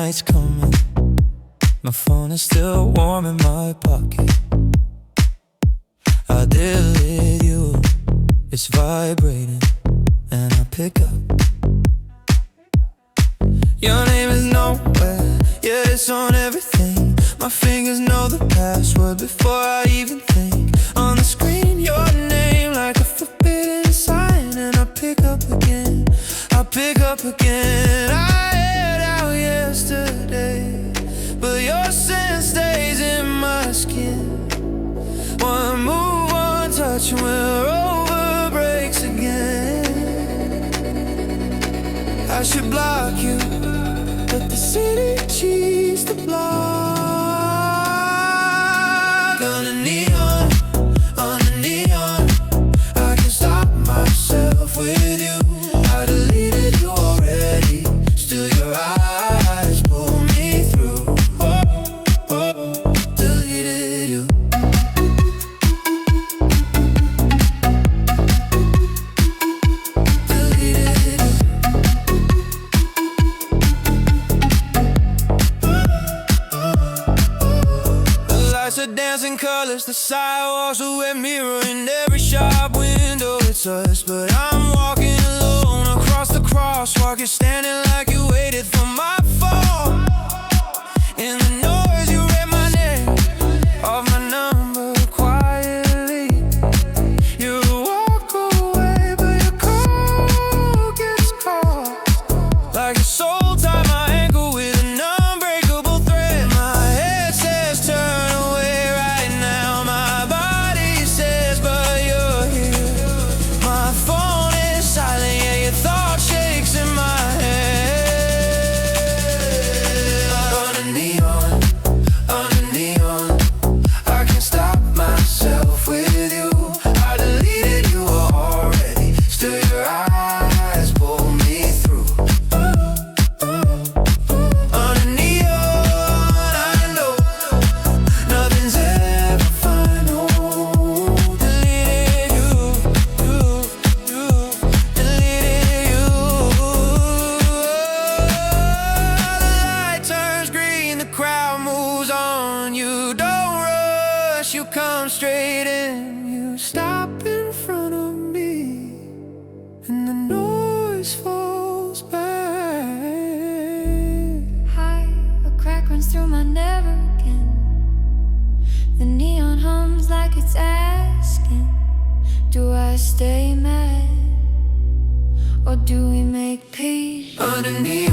night's coming. My phone is still warm in my pocket. I delete you, it's vibrating, and I pick up. Your name is nowhere, yet it's on everything. My fingers know the password before I even think. On the screen, your name like a forbidden sign, and I pick up again, I pick up again. I head out yesterday, but your scent stays in my skin. One move, one touch, and we're over breaks again. I should block you, but the city cheats the block. On a neon, on a neon, I can't stop myself with you. I deleted you already, still your eyes pull me through. Deleted you. Deleted you. The lights are dancing colors, the sidewalks are wet mirror, in every shop window it's us. But I'm walking alone across the crosswalk, you're standing like you waited for my fall. In the noise you read my name, off my number quietly. You walk away, but your call gets caught. Like a soul tied my ankle with an unbreakable thread. My head says turn away right now, my body says but you're here. My phone is silent, yeah, your thought shakes in my head. On a neon, on a neon, I can't stop myself with you. I deleted you already, still your eyes pull me through. On a neon, I know nothing's ever final. Deleted you, deleted you. The light turns green, the crowd moves on. You don't rush, you come straight in. You stop in front of me, and the noise falls back. Hi, a crack runs through my never again. The neon hums like it's asking, do I stay mad, or do we make peace? Underneath